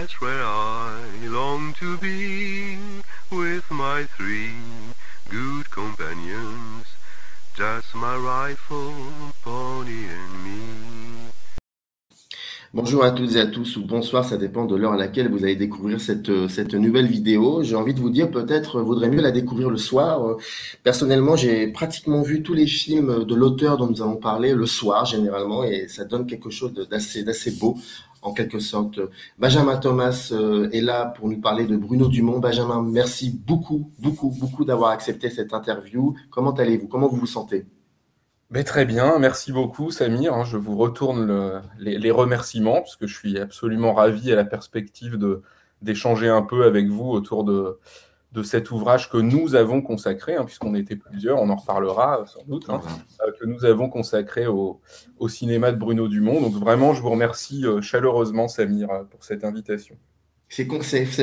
That's where I long to be, with my three good companions, just my rifle, pony and me. Bonjour à toutes et à tous, ou bonsoir, ça dépend de l'heure à laquelle vous allez découvrir cette nouvelle vidéo. J'ai envie de vous dire, peut-être vaudrait mieux la découvrir le soir. Personnellement, j'ai pratiquement vu tous les films de l'auteur dont nous avons parlé le soir, généralement, et ça donne quelque chose d'assez beau, en quelque sorte. Benjamin Thomas est là pour nous parler de Bruno Dumont. Benjamin, merci beaucoup d'avoir accepté cette interview. Comment allez-vous? Comment vous vous sentez? Mais très bien, merci beaucoup Samir. Je vous retourne les remerciements parce que je suis absolument ravi à la perspective d'échanger un peu avec vous autour de cet ouvrage que nous avons consacré, puisqu'on était plusieurs, on en reparlera sans doute, que nous avons consacré au cinéma de Bruno Dumont. Donc vraiment, je vous remercie chaleureusement Samir pour cette invitation. C'est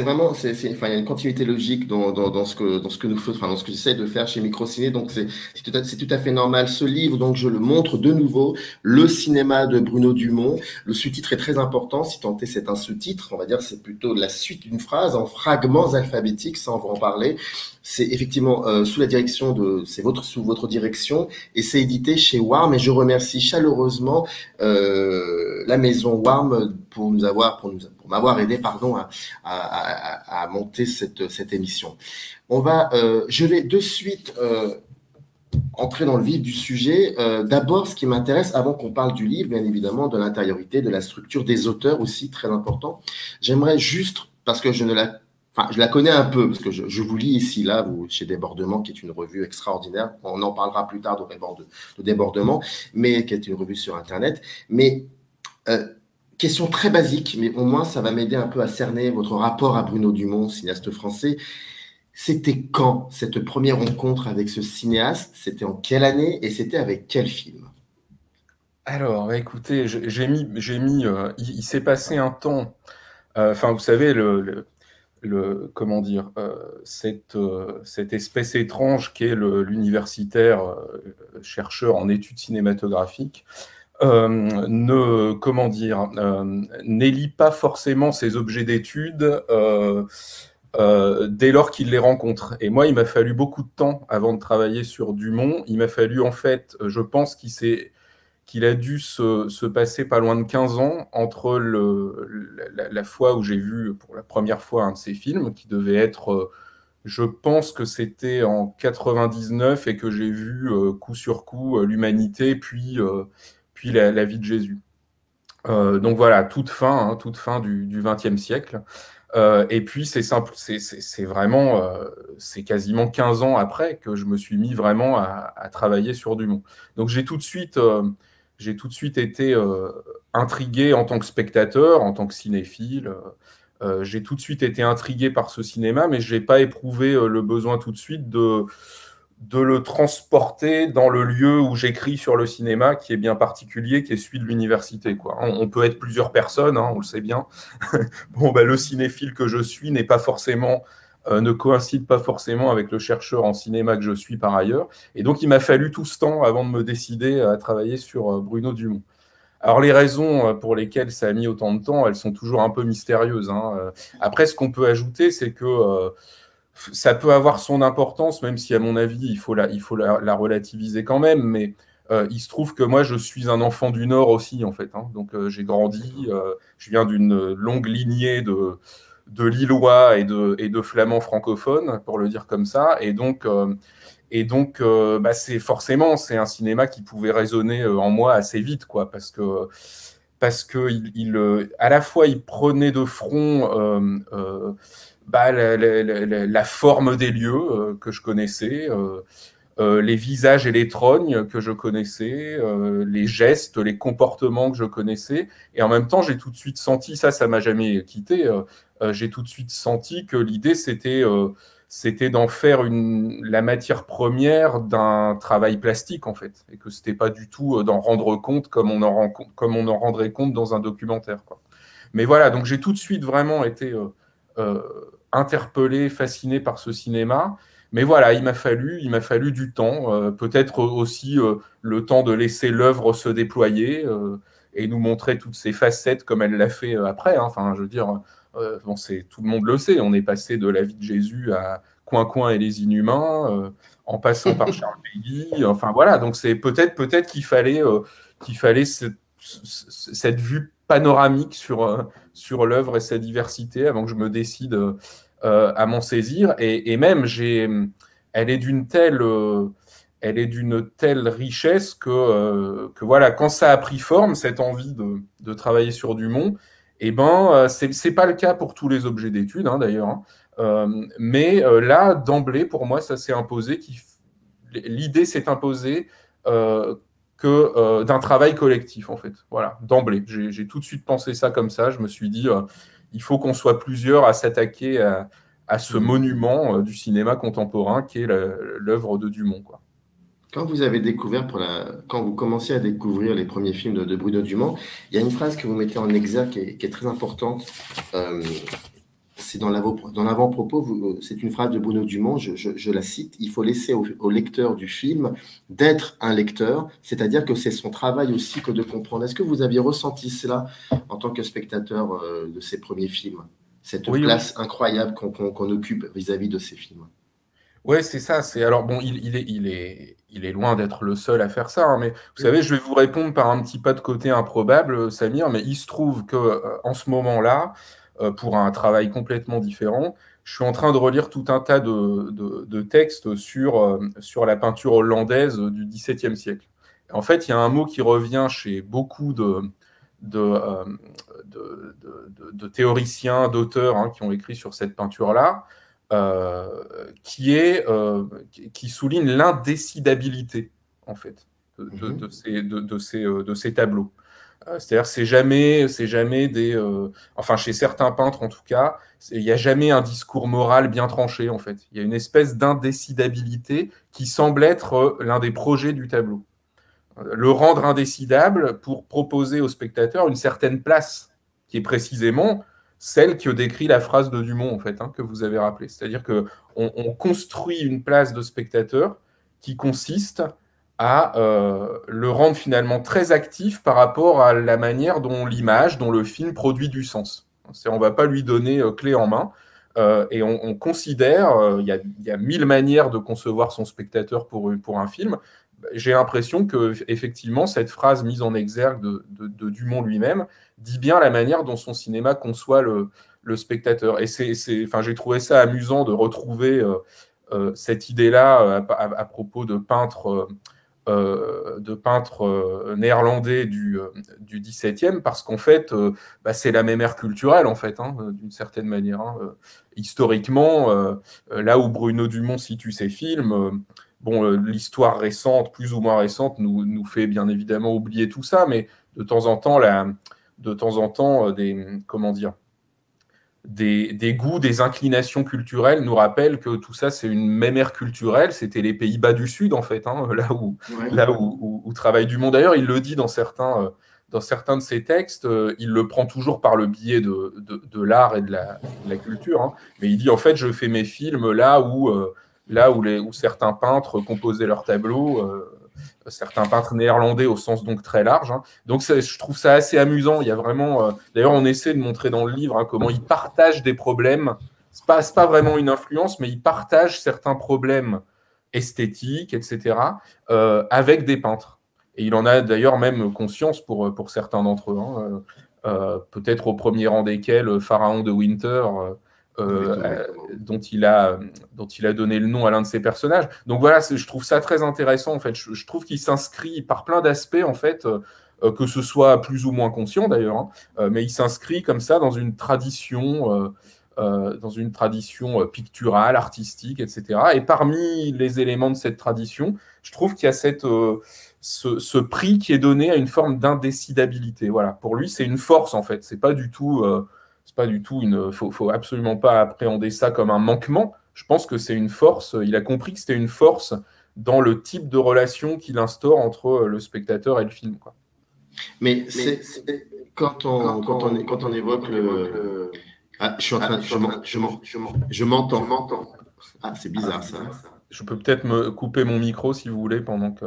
vraiment, il y a une continuité logique dans ce que nous faisons, dans ce que j'essaie de faire chez Microciné. Donc, c'est tout à fait normal. Ce livre, donc, je le montre de nouveau, Le cinéma de Bruno Dumont. Le sous-titre est très important. Si tant est, c'est un sous-titre. On va dire, c'est plutôt la suite d'une phrase en fragments alphabétiques, ça, on va en parler. C'est effectivement sous votre direction et c'est édité chez Warm et je remercie chaleureusement la maison Warm pour m'avoir aidé à monter cette émission. Je vais de suite entrer dans le vif du sujet. D'abord, ce qui m'intéresse, avant qu'on parle du livre, bien évidemment, de l'intériorité, de la structure des auteurs aussi, très important. J'aimerais juste, parce que je la connais un peu, parce que je vous lis ici, là, chez Débordement, qui est une revue extraordinaire. On en parlera plus tard de Débordement, mais qui est une revue sur Internet. Mais question très basique, mais au moins, ça va m'aider un peu à cerner votre rapport à Bruno Dumont, cinéaste français. C'était quand cette première rencontre avec ce cinéaste? C'était en quelle année et c'était avec quel film? Alors, écoutez, il s'est passé un temps. Vous savez, comment dire, cette espèce étrange qu'est l'universitaire chercheur en études cinématographiques n'élit pas forcément ses objets d'études dès lors qu'il les rencontre. Et moi, il m'a fallu beaucoup de temps avant de travailler sur Dumont. Il m'a fallu, en fait, je pense qu'il a dû se passer pas loin de 15 ans entre la fois où j'ai vu pour la première fois un de ses films, qui devait être, je pense que c'était en 99, et que j'ai vu coup sur coup l'Humanité, puis la vie de Jésus. Donc voilà, toute fin du XXe siècle. Et puis c'est simple, c'est vraiment, c'est quasiment 15 ans après que je me suis mis vraiment à travailler sur Dumont. Donc j'ai tout de suite été intrigué en tant que spectateur, en tant que cinéphile. J'ai tout de suite été intrigué par ce cinéma, mais je n'ai pas éprouvé le besoin tout de suite de le transporter dans le lieu où j'écris sur le cinéma, qui est bien particulier, qui est celui de l'université, quoi. On peut être plusieurs personnes, on le sait bien. Le cinéphile que je suis ne coïncide pas forcément avec le chercheur en cinéma que je suis par ailleurs. Et donc, il m'a fallu tout ce temps avant de me décider à travailler sur Bruno Dumont. Alors, les raisons pour lesquelles ça a mis autant de temps, elles sont toujours un peu mystérieuses. Après, ce qu'on peut ajouter, c'est que ça peut avoir son importance, même si, à mon avis, il faut la relativiser quand même. Mais il se trouve que moi, je suis un enfant du Nord aussi, en fait. Donc, j'ai grandi, je viens d'une longue lignée de Lillois et de Flamands francophones, pour le dire comme ça. Et donc, c'est un cinéma qui pouvait résonner en moi assez vite, quoi, parce que à la fois, il prenait de front la forme des lieux que je connaissais, les visages et les trognes que je connaissais, les gestes, les comportements que je connaissais. Et en même temps, j'ai tout de suite senti, ça m'a jamais quitté, j'ai tout de suite senti que l'idée, c'était d'en faire la matière première d'un travail plastique, en fait, et que c'était pas du tout d'en rendre compte comme on en rendrait compte dans un documentaire, quoi. Mais voilà, donc j'ai tout de suite vraiment été interpellé, fasciné par ce cinéma. Mais voilà, il m'a fallu du temps, peut-être aussi le temps de laisser l'œuvre se déployer et nous montrer toutes ses facettes comme elle l'a fait après. Je veux dire, Bon, tout le monde le sait, on est passé de la vie de Jésus à Coin et les Inhumains, en passant par Charles Péguy. Enfin voilà, donc c'est peut-être qu'il fallait cette vue panoramique sur l'œuvre et sa diversité avant que je me décide à m'en saisir. Et même, elle est d'une telle richesse que voilà, quand ça a pris forme, cette envie de travailler sur Dumont, eh ben, c'est pas le cas pour tous les objets d'étude, hein, d'ailleurs. Hein. Mais là, d'emblée, pour moi, ça s'est imposé. L'idée s'est imposée d'un travail collectif, en fait. Voilà, d'emblée. J'ai tout de suite pensé ça comme ça. Je me suis dit, il faut qu'on soit plusieurs à s'attaquer à ce monument du cinéma contemporain qui est l'œuvre de Dumont, quoi. Quand vous commencez à découvrir les premiers films de Bruno Dumont, il y a une phrase que vous mettez en exergue qui est très importante. C'est dans l'avant-propos, c'est une phrase de Bruno Dumont, je la cite: il faut laisser au lecteur du film d'être un lecteur, c'est-à-dire que c'est son travail aussi que de comprendre. Est-ce que vous aviez ressenti cela en tant que spectateur de ces premiers films, cette place incroyable qu'on occupe vis-à-vis de ces films? Ouais, c'est ça. Alors bon, il est loin d'être le seul à faire ça, hein, mais vous savez, je vais vous répondre par un petit pas de côté improbable, Samir, mais il se trouve que en ce moment-là, pour un travail complètement différent, je suis en train de relire tout un tas de textes sur la peinture hollandaise du XVIIe siècle. Et en fait, il y a un mot qui revient chez beaucoup de théoriciens, d'auteurs, hein, qui ont écrit sur cette peinture-là. Qui souligne l'indécidabilité, en fait, de ces tableaux. C'est-à-dire, c'est jamais enfin, chez certains peintres en tout cas, il n'y a jamais un discours moral bien tranché, en fait. Il y a une espèce d'indécidabilité qui semble être l'un des projets du tableau. Le rendre indécidable pour proposer au spectateur une certaine place, qui est précisément celle que décrit la phrase de Dumont, en fait, hein, que vous avez rappelée. C'est-à-dire qu'on construit une place de spectateur qui consiste à le rendre finalement très actif par rapport à la manière dont l'image, dont le film produit du sens. On ne va pas lui donner clé en main. Et on considère, il y a 1000 manières de concevoir son spectateur pour un film. J'ai l'impression que effectivement cette phrase mise en exergue de Dumont lui-même dit bien la manière dont son cinéma conçoit le spectateur. Et j'ai trouvé ça amusant de retrouver cette idée-là à propos de peintres néerlandais du XVIIe, parce qu'en fait, c'est la même ère culturelle, en fait, hein, d'une certaine manière. Hein. Historiquement, là où Bruno Dumont situe ses films, l'histoire récente, plus ou moins récente, nous fait bien évidemment oublier tout ça, mais de temps en temps, des goûts, des inclinations culturelles nous rappellent que tout ça, c'est une même ère culturelle. C'était les Pays-Bas du Sud, en fait, hein, là où travaille Dumont. D'ailleurs, il le dit dans certains de ses textes, il le prend toujours par le biais de l'art et de la culture, hein, mais il dit, en fait, je fais mes films là où certains peintres composaient leurs tableaux, certains peintres néerlandais au sens donc très large. Hein. Donc je trouve ça assez amusant. Il y a vraiment, d'ailleurs, on essaie de montrer dans le livre, hein, comment ils partagent des problèmes. C'est pas vraiment une influence, mais ils partagent certains problèmes esthétiques, etc., avec des peintres. Et il en a d'ailleurs même conscience pour certains d'entre eux. Hein. Peut-être au premier rang desquels Pharaon de Winter. Dont il a donné le nom à l'un de ses personnages. Donc voilà, je trouve ça très intéressant, en fait. Je trouve qu'il s'inscrit par plein d'aspects, en fait, que ce soit plus ou moins conscient d'ailleurs, hein, mais il s'inscrit comme ça dans une tradition picturale, artistique, etc. Et parmi les éléments de cette tradition, je trouve qu'il y a ce prix qui est donné à une forme d'indécidabilité. Voilà. Pour lui, c'est une force, en fait. C'est pas du tout faut absolument pas appréhender ça comme un manquement. Je pense que c'est une force. Il a compris que c'était une force dans le type de relation qu'il instaure entre le spectateur et le film, quoi. Mais quand on évoque le... Ah, je m'entends. Ah, c'est bizarre ça. Je peux peut-être me couper mon micro si vous voulez pendant que...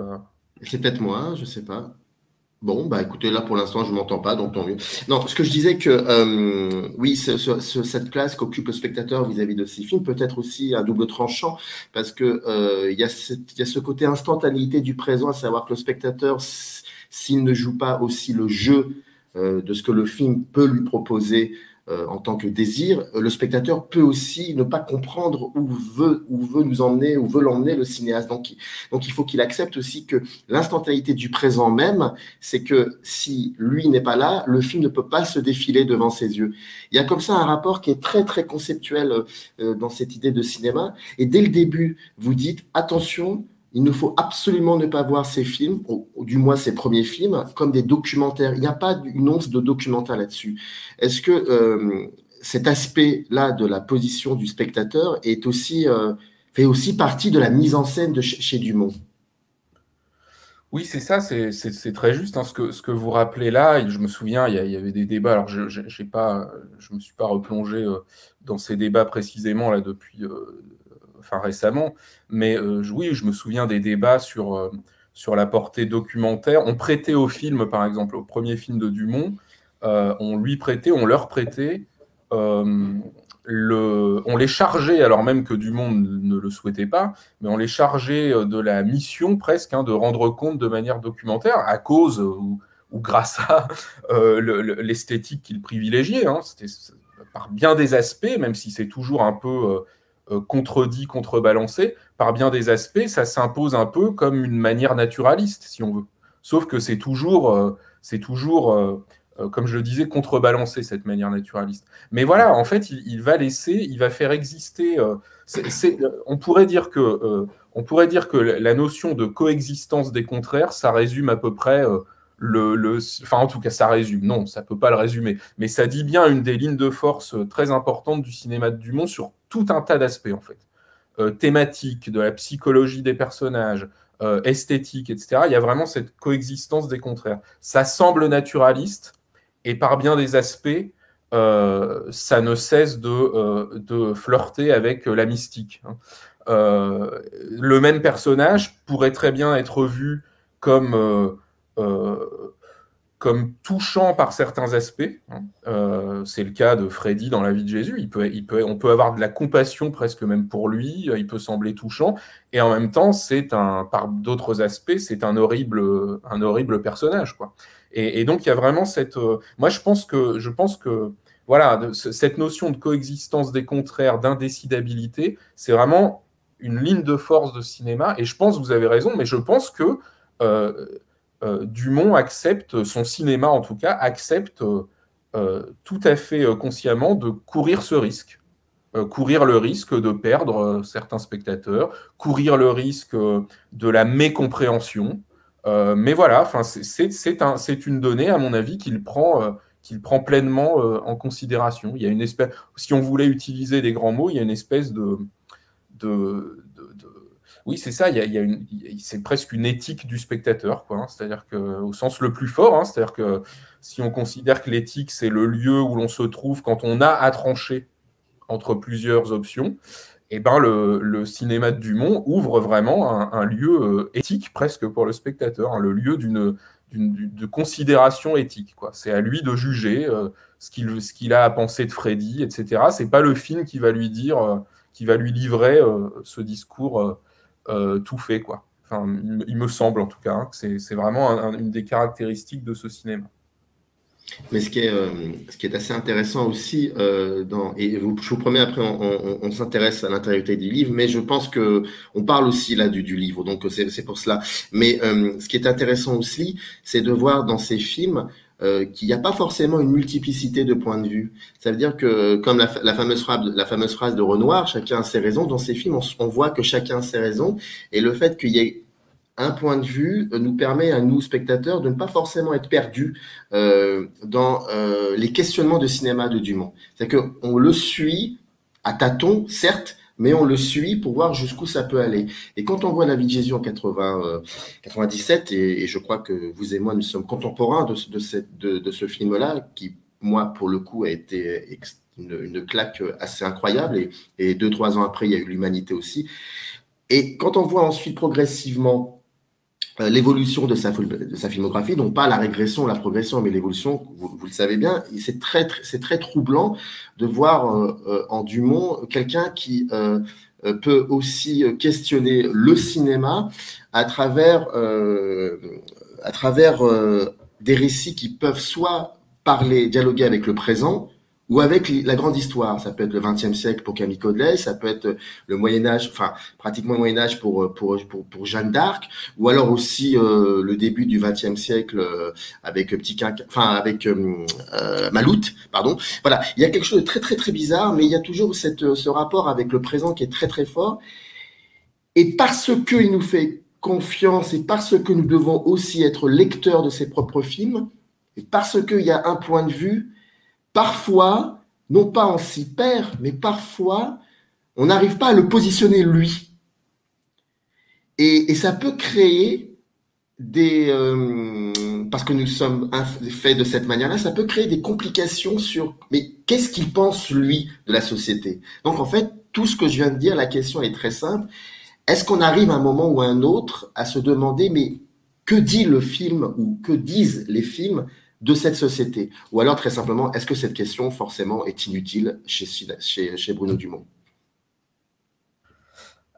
C'est peut-être moi, je sais pas. Bon, bah écoutez, là pour l'instant je m'entends pas, donc tant mieux. Non, ce que je disais que oui, cette place qu'occupe le spectateur vis-à-vis de ces films peut être aussi un double tranchant, parce que il y a il y a ce côté instantanéité du présent, à savoir que le spectateur, s'il ne joue pas aussi le jeu de ce que le film peut lui proposer en tant que désir, le spectateur peut aussi ne pas comprendre où veut nous emmener, où veut l'emmener le cinéaste. Donc il faut qu'il accepte aussi que l'instantanéité du présent même, c'est que si lui n'est pas là, le film ne peut pas se défiler devant ses yeux. Il y a comme ça un rapport qui est très très conceptuel dans cette idée de cinéma. Et dès le début, vous dites attention, il ne faut absolument ne pas voir ces films, ou du moins ces premiers films, comme des documentaires. Il n'y a pas une once de documentaire là-dessus. Est-ce que cet aspect-là de la position du spectateur est aussi, fait aussi partie de la mise en scène de chez Dumont? Oui, c'est ça, c'est très juste hein, ce que vous rappelez là. Et je me souviens, il y avait des débats. Alors, je me suis pas replongé dans ces débats précisément là depuis, enfin récemment, mais oui, je me souviens des débats sur la portée documentaire. On prêtait au film, par exemple, au premier film de Dumont, on leur prêtait on les chargeait, alors même que Dumont ne le souhaitait pas, mais on les chargeait de la mission presque hein, de rendre compte de manière documentaire à cause ou grâce à l'esthétique qu'il privilégiait. Hein. C'était par bien des aspects, même si c'est toujours un peu contredit, contrebalancé, par bien des aspects, ça s'impose un peu comme une manière naturaliste, si on veut. Sauf que c'est toujours comme je le disais, contrebalancer cette manière naturaliste. Mais voilà, en fait, il va faire exister. On pourrait dire que la notion de coexistence des contraires, ça résume à peu près enfin, en tout cas, ça résume. Non, ça peut pas le résumer, mais ça dit bien une des lignes de force très importantes du cinéma de Dumont sur tout un tas d'aspects, en fait. Thématique, de la psychologie des personnages, esthétique, etc. Il y a vraiment cette coexistence des contraires. Ça semble naturaliste, et par bien des aspects, ça ne cesse de flirter avec la mystique. Hein. Le même personnage pourrait très bien être vu comme touchant par certains aspects. Hein. C'est le cas de Freddy dans La vie de Jésus. On peut avoir de la compassion presque même pour lui, il peut sembler touchant, et en même temps, par d'autres aspects, c'est un horrible personnage, quoi. Et donc, il y a vraiment cette... moi, je pense que voilà, cette notion de coexistence des contraires, d'indécidabilité, c'est vraiment une ligne de force de cinéma, et je pense, vous avez raison, mais je pense que Dumont accepte, son cinéma en tout cas, accepte tout à fait consciemment de courir ce risque. Courir le risque de perdre certains spectateurs, courir le risque de la mécompréhension. Mais voilà, c'est une donnée, à mon avis, qu'il prend pleinement en considération. Il y a une espèce, si on voulait utiliser des grands mots, il y a une espèce oui, c'est ça. C'est presque une éthique du spectateur, quoi. Hein. C'est-à-dire que, au sens le plus fort, hein, c'est-à-dire que si on considère que l'éthique c'est le lieu où l'on se trouve quand on a à trancher entre plusieurs options, et ben le cinéma de Dumont ouvre vraiment un lieu éthique presque pour le spectateur, hein, le lieu de considération éthique, quoi. C'est à lui de juger ce qu'il a à penser de Freddy, etc. C'est pas le film qui va lui dire, qui va lui livrer ce discours tout fait, quoi. Enfin, il me semble en tout cas hein, que c'est vraiment une des caractéristiques de ce cinéma. Mais ce qui est assez intéressant aussi, et je vous promets, après, on s'intéresse à l'intériorité du livre, mais je pense que on parle aussi là du livre, donc c'est pour cela. Mais ce qui est intéressant aussi, c'est de voir dans ces films qu'il n'y a pas forcément une multiplicité de points de vue. Ça veut dire que, comme la fameuse phrase de Renoir, chacun a ses raisons, dans ces films, on voit que chacun a ses raisons, et le fait qu'il y ait un point de vue nous permet à nous, spectateurs, de ne pas forcément être perdus dans les questionnements de cinéma de Dumont. C'est-à-dire qu'on le suit à tâtons, certes, mais on le suit pour voir jusqu'où ça peut aller. Et quand on voit La vie de Jésus en 97, et je crois que vous et moi, nous sommes contemporains de ce film-là, qui, moi, pour le coup, a été une claque assez incroyable, et 2-3 ans après, il y a eu L'Humanité aussi. Et quand on voit ensuite progressivement l'évolution de sa filmographie, donc pas la régression, la progression, mais l'évolution, vous le savez bien. C'est très troublant de voir en Dumont quelqu'un qui peut aussi questionner le cinéma à travers des récits qui peuvent soit dialoguer avec le présent, ou avec la grande histoire. Ça peut être le XXe siècle pour Camille Caudelet, ça peut être le Moyen-Âge, enfin pratiquement le Moyen-Âge pour Jeanne d'Arc, ou alors aussi le début du XXe siècle avec Maloute, pardon. Voilà, il y a quelque chose de très bizarre, mais il y a toujours ce rapport avec le présent qui est très fort. Et parce qu'il nous fait confiance et parce que nous devons aussi être lecteurs de ses propres films, et parce qu'il y a un point de vue, parfois, non pas on s'y perd, mais parfois, on n'arrive pas à le positionner lui. Et ça peut créer parce que nous sommes faits de cette manière-là, ça peut créer des complications sur, mais qu'est-ce qu'il pense lui de la société? Donc en fait, tout ce que je viens de dire, la question est très simple. Est-ce qu'on arrive à un moment ou à un autre à se demander, mais que dit le film ou que disent les films de cette société? Ou alors, très simplement, est-ce que cette question, forcément, est inutile chez Bruno Dumont?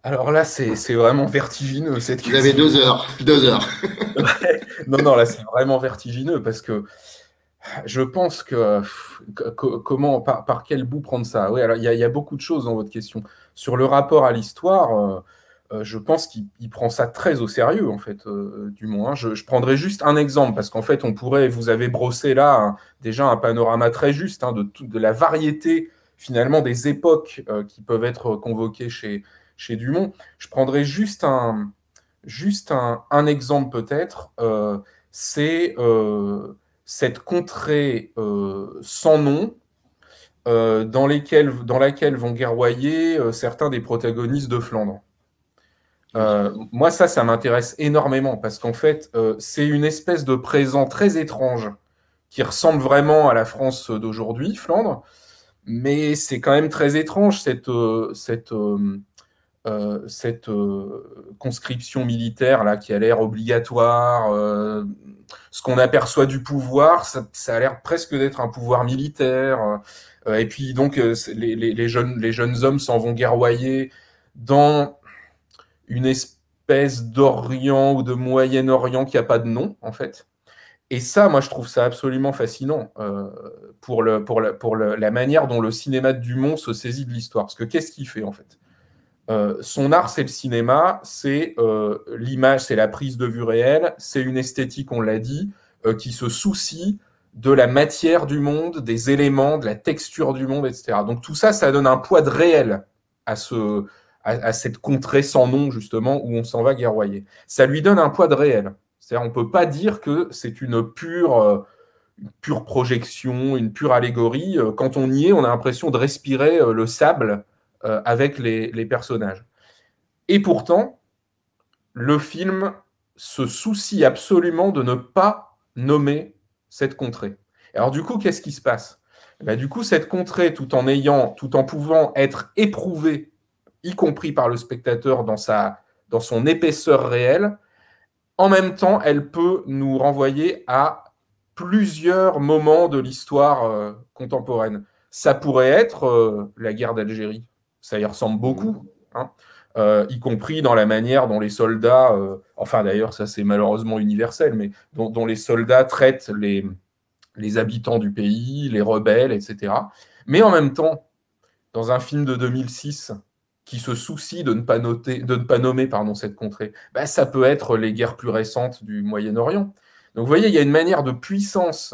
Alors là, c'est vraiment vertigineux, cette question. Vous avez 2 heures. 2 heures. Ouais. Non, là, c'est vraiment vertigineux, parce que je pense que comment, par quel bout prendre ça? Oui, alors il y a beaucoup de choses dans votre question. Sur le rapport à l'histoire, je pense qu'il prend ça très au sérieux, en fait, Dumont. Hein. Je prendrai juste un exemple, parce qu'en fait, vous avez brossé là déjà un panorama très juste de la variété, finalement, des époques qui peuvent être convoquées chez Dumont. Je prendrai juste un exemple, peut-être. C'est cette contrée sans nom, dans laquelle vont guerroyer certains des protagonistes de Flandre. Moi, ça m'intéresse énormément, parce qu'en fait, c'est une espèce de présent très étrange qui ressemble vraiment à la France d'aujourd'hui, Flandre, mais c'est quand même très étrange, cette conscription militaire là, qui a l'air obligatoire. Ce qu'on aperçoit du pouvoir, ça a l'air presque d'être un pouvoir militaire. Et puis donc, les jeunes hommes s'en vont guerroyer dans une espèce d'Orient ou de Moyen-Orient qui n'a pas de nom, en fait. Et ça, moi, je trouve ça absolument fascinant pour la manière dont le cinéma de Dumont se saisit de l'histoire. Parce que qu'est-ce qu'il fait, en fait? Son art, c'est le cinéma, c'est l'image, c'est la prise de vue réelle, c'est une esthétique, on l'a dit, qui se soucie de la matière du monde, des éléments, de la texture du monde, etc. Donc tout ça, ça donne un poids de réel à cette contrée sans nom, justement, où on s'en va guerroyer. Ça lui donne un poids de réel. C'est-à-dire, on ne peut pas dire que c'est une pure projection, une pure allégorie. Quand on y est, on a l'impression de respirer le sable avec les personnages. Et pourtant, le film se soucie absolument de ne pas nommer cette contrée. Alors du coup, qu'est-ce qui se passe? Du coup, cette contrée, tout en pouvant être éprouvée, y compris par le spectateur dans son épaisseur réelle, en même temps, elle peut nous renvoyer à plusieurs moments de l'histoire contemporaine. Ça pourrait être la guerre d'Algérie. Ça y ressemble beaucoup, hein, y compris dans la manière dont les soldats, enfin d'ailleurs ça c'est malheureusement universel, mais dont les soldats traitent les habitants du pays, les rebelles, etc. Mais en même temps, dans un film de 2006 qui se soucie de ne pas nommer cette contrée, ça peut être les guerres plus récentes du Moyen-Orient. Donc vous voyez, il y a une manière de puissance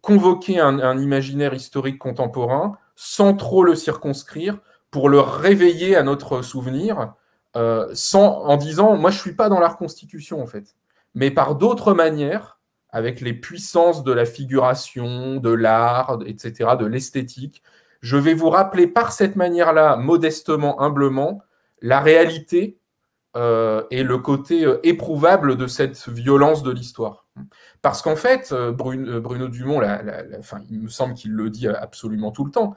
convoquer un imaginaire historique contemporain sans trop le circonscrire, pour le réveiller à notre souvenir, en disant, moi je ne suis pas dans la reconstitution en fait, mais par d'autres manières, avec les puissances de la figuration, de l'art, etc., de l'esthétique, je vais vous rappeler par cette manière-là, modestement, humblement, la réalité et le côté éprouvable de cette violence de l'histoire. Parce qu'en fait, Bruno Dumont, il me semble qu'il le dit absolument tout le temps,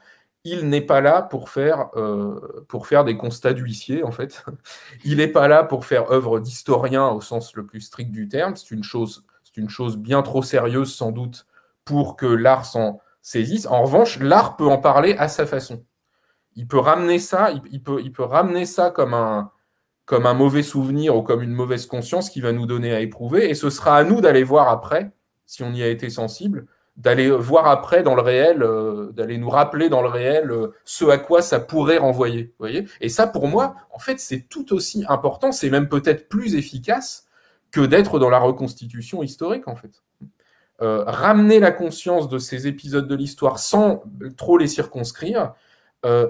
il n'est pas là pour faire des constats d'huissier, en fait. Il n'est pas là pour faire œuvre d'historien au sens le plus strict du terme. C'est une chose bien trop sérieuse, sans doute, pour que l'art s'en saisisse. En revanche, l'art peut en parler à sa façon. Il peut ramener ça, il peut ramener ça comme un mauvais souvenir ou comme une mauvaise conscience qui va nous donner à éprouver. Et ce sera à nous d'aller voir après, si on y a été sensible, d'aller voir après dans le réel, d'aller nous rappeler dans le réel ce à quoi ça pourrait renvoyer. Vous voyez ? Et ça, pour moi, en fait, c'est tout aussi important, c'est même peut-être plus efficace que d'être dans la reconstitution historique, en fait. Ramener la conscience de ces épisodes de l'histoire sans trop les circonscrire,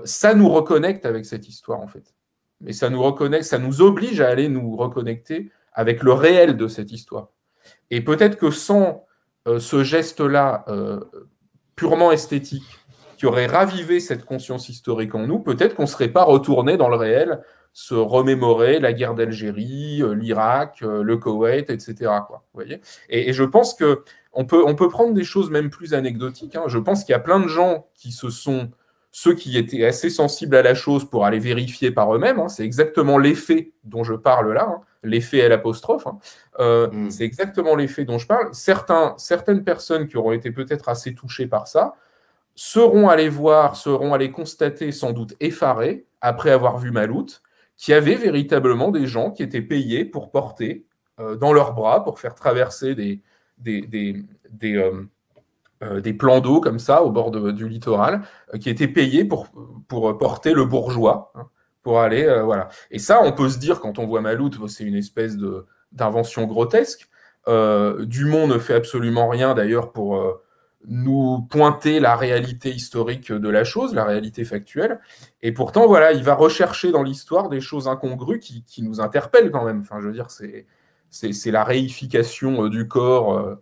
ça nous reconnecte avec cette histoire, en fait. Mais ça nous reconnecte, ça nous oblige à aller nous reconnecter avec le réel de cette histoire. Et peut-être que sans ce geste-là purement esthétique qui aurait ravivé cette conscience historique en nous, peut-être qu'on ne serait pas retourné dans le réel, se remémorer la guerre d'Algérie, l'Irak, le Koweït, etc. Quoi, vous voyez ? Et je pense qu'on peut prendre des choses même plus anecdotiques. Hein. Je pense qu'il y a plein de gens qui ceux qui étaient assez sensibles à la chose pour aller vérifier par eux-mêmes, hein, c'est exactement l'effet dont je parle là, hein, l'effet L'. Hein. C'est exactement l'effet dont je parle. Certaines personnes qui auront été peut-être assez touchées par ça seront allées constater, sans doute effarées, après avoir vu Maloute, qu'il y avait véritablement des gens qui étaient payés pour porter dans leurs bras, pour faire traverser des plans d'eau comme ça au bord du littoral, qui étaient payés pour porter le bourgeois, hein, pour aller, voilà. Et ça, on peut se dire, quand on voit Maloute, c'est une espèce d'invention grotesque. Dumont ne fait absolument rien, d'ailleurs, pour nous pointer la réalité historique de la chose, la réalité factuelle. Et pourtant, voilà, il va rechercher dans l'histoire des choses incongrues qui nous interpellent quand même. Enfin, je veux dire, c'est la réification du corps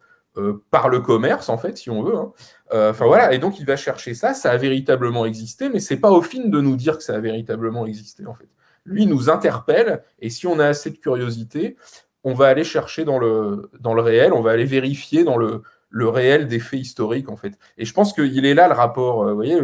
par le commerce, en fait, si on veut. Hein. Enfin, voilà, et donc il va chercher ça a véritablement existé, mais c'est pas au film de nous dire que ça a véritablement existé, en fait. Lui, il nous interpelle, et si on a assez de curiosité, on va aller chercher dans le réel, on va aller vérifier dans le réel des faits historiques, en fait. Et je pense qu'il est là le rapport, vous voyez,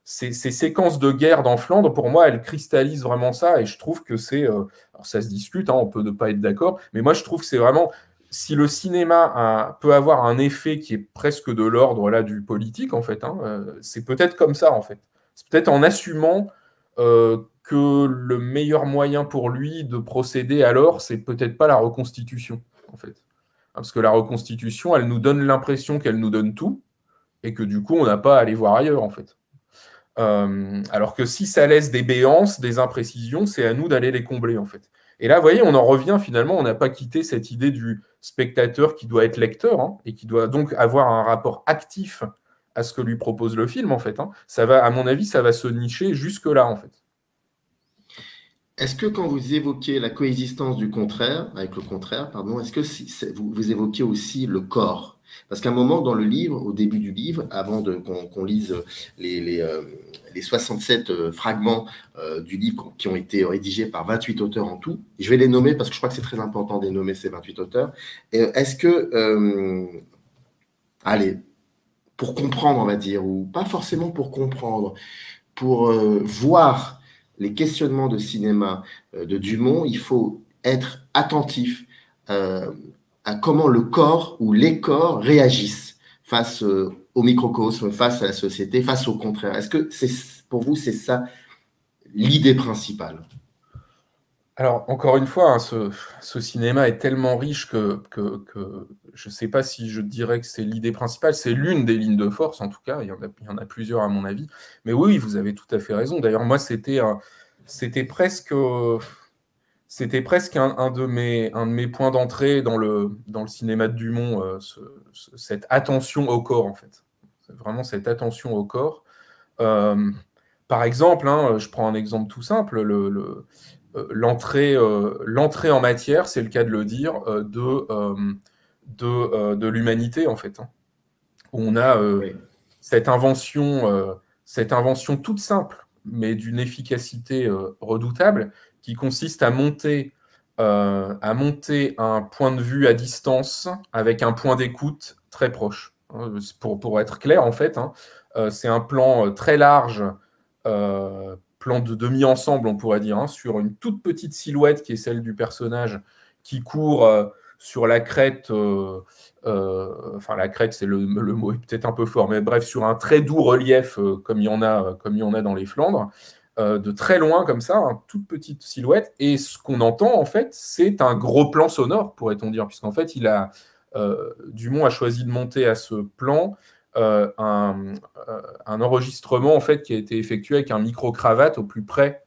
ces séquences de guerre dans Flandre, pour moi, elles cristallisent vraiment ça, et je trouve que c'est... alors ça se discute, hein, on peut ne pas être d'accord, mais moi, je trouve que c'est vraiment... Si le cinéma peut avoir un effet qui est presque de l'ordre là du politique, en fait, hein, c'est peut-être comme ça, en fait. C'est peut-être en assumant que le meilleur moyen pour lui de procéder alors, c'est peut-être pas la reconstitution, en fait. Parce que la reconstitution, elle nous donne l'impression qu'elle nous donne tout, et que du coup, on n'a pas à aller voir ailleurs, en fait. Alors que si ça laisse des béances, des imprécisions, c'est à nous d'aller les combler, en fait. Et là, vous voyez, on en revient finalement, on n'a pas quitté cette idée du spectateur qui doit être lecteur, hein, et qui doit donc avoir un rapport actif à ce que lui propose le film, en fait. Hein. Ça va, à mon avis, ça va se nicher jusque-là, en fait. Est-ce que quand vous évoquez la coexistence du contraire, avec le contraire, pardon, est-ce que vous évoquez aussi le corps ? Parce qu'à un moment dans le livre, au début du livre, avant qu'on lise les 67 fragments du livre qui ont été rédigés par 28 auteurs en tout, je vais les nommer parce que je crois que c'est très important de nommer ces 28 auteurs. Est-ce que, allez, pour comprendre, on va dire, ou pas forcément pour comprendre, pour voir les questionnements de cinéma de Dumont, il faut être attentif à comment le corps ou les corps réagissent face au microcosme, face à la société, face au contraire. Est-ce que pour vous, c'est ça l'idée principale ? Alors, encore une fois, hein, ce cinéma est tellement riche que je ne sais pas si je dirais que c'est l'idée principale, c'est l'une des lignes de force, en tout cas, il y en a plusieurs à mon avis. Mais oui, vous avez tout à fait raison. D'ailleurs, moi, c'était presque un de mes points d'entrée dans le cinéma de Dumont, cette attention au corps, en fait. C'est vraiment cette attention au corps. Par exemple, hein, je prends un exemple tout simple, l'entrée en matière, c'est le cas de le dire, de l'humanité, en fait. Hein, où on a cette invention toute simple, mais d'une efficacité redoutable, qui consiste à monter un point de vue à distance avec un point d'écoute très proche. pour être clair, en fait. C'est un plan très large, plan de demi-ensemble, on pourrait dire, sur une toute petite silhouette qui est celle du personnage qui court sur la crête. Enfin, la crête, le mot est peut-être un peu fort, mais bref, sur un très doux relief, comme il y en a dans les Flandres. De très loin comme ça, toute petite silhouette, et ce qu'on entend en fait, c'est un gros plan sonore, pourrait-on dire, puisqu'en fait, Dumont a choisi de monter à ce plan un enregistrement en fait qui a été effectué avec un micro-cravate au plus près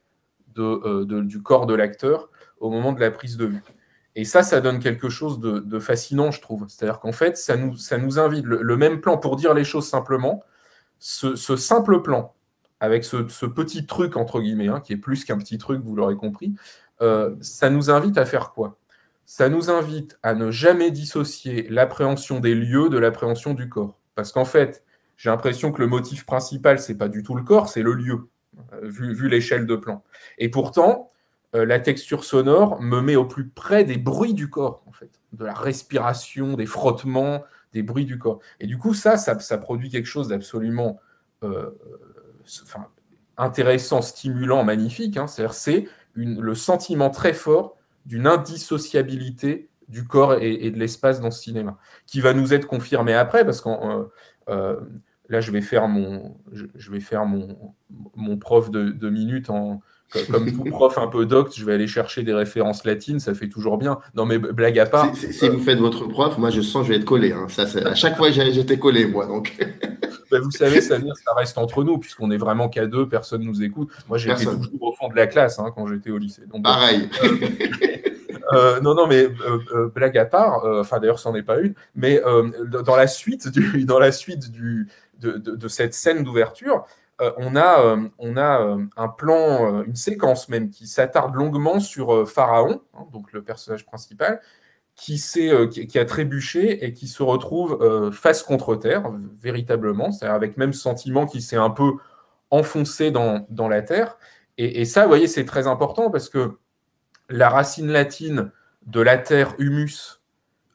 du corps de l'acteur au moment de la prise de vue. Et ça donne quelque chose de fascinant, je trouve. C'est-à-dire qu'en fait, ça nous invite, le même plan, pour dire les choses simplement, ce simple plan, avec ce petit truc, entre guillemets, qui est plus qu'un petit truc, vous l'aurez compris, ça nous invite à faire quoi? Ça nous invite à ne jamais dissocier l'appréhension des lieux de l'appréhension du corps. Parce qu'en fait, j'ai l'impression que le motif principal, c'est pas du tout le corps, c'est le lieu, vu l'échelle de plan. Et pourtant, la texture sonore me met au plus près des bruits du corps, en fait, de la respiration, des frottements, des bruits du corps. Et du coup, ça produit quelque chose d'absolument intéressant, stimulant, magnifique. C'est-à-dire, c'est le sentiment très fort d'une indissociabilité du corps et de l'espace dans ce cinéma, qui va nous être confirmé après, parce que là, je vais faire mon prof de minutes comme tout prof un peu docte, je vais aller chercher des références latines, ça fait toujours bien. Non, mais blague à part. Si vous faites votre prof, moi je sens que je vais être collé. Ça, à chaque fois, j'étais collé, moi. Donc. Vous savez, Samir, ça reste entre nous, puisqu'on est vraiment qu'à deux, personne ne nous écoute. Moi, j'étais toujours au fond de la classe quand j'étais au lycée. Donc, pareil. Non, mais blague à part, d'ailleurs, c'en est pas une, mais dans la suite de cette scène d'ouverture, on a un plan, une séquence même, qui s'attarde longuement sur Pharaon, donc le personnage principal, qui a trébuché et qui se retrouve face contre terre, véritablement, c'est-à-dire avec même sentiment qui s'est un peu enfoncé dans la terre. Et ça, vous voyez, c'est très important, parce que la racine latine de la terre, humus,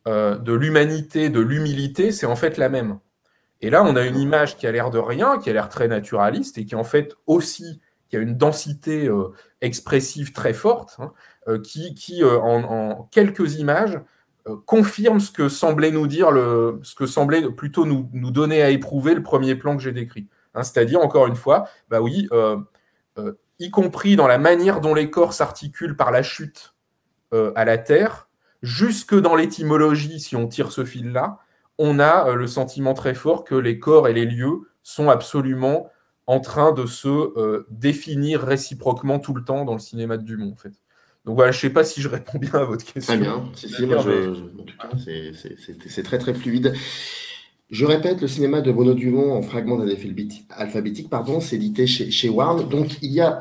de l'humanité, de l'humilité, c'est en fait la même. Et là, on a une image qui a l'air de rien, qui a l'air très naturaliste, et qui en fait aussi, qui a une densité expressive très forte, qui en quelques images, confirme ce que semblait nous dire, ce que semblait plutôt nous donner à éprouver le premier plan que j'ai décrit. C'est-à-dire, encore une fois, y compris dans la manière dont les corps s'articulent par la chute à la terre, jusque dans l'étymologie, si on tire ce fil-là, on a le sentiment très fort que les corps et les lieux sont absolument en train de se définir réciproquement tout le temps dans le cinéma de Dumont, en fait. Donc voilà, je ne sais pas si je réponds bien à votre question. Très bien. Moi, en tout cas, c'est très très fluide. Je répète, le cinéma de Bruno Dumont en fragments alphabétiques, c'est édité chez Warne. Donc, il y a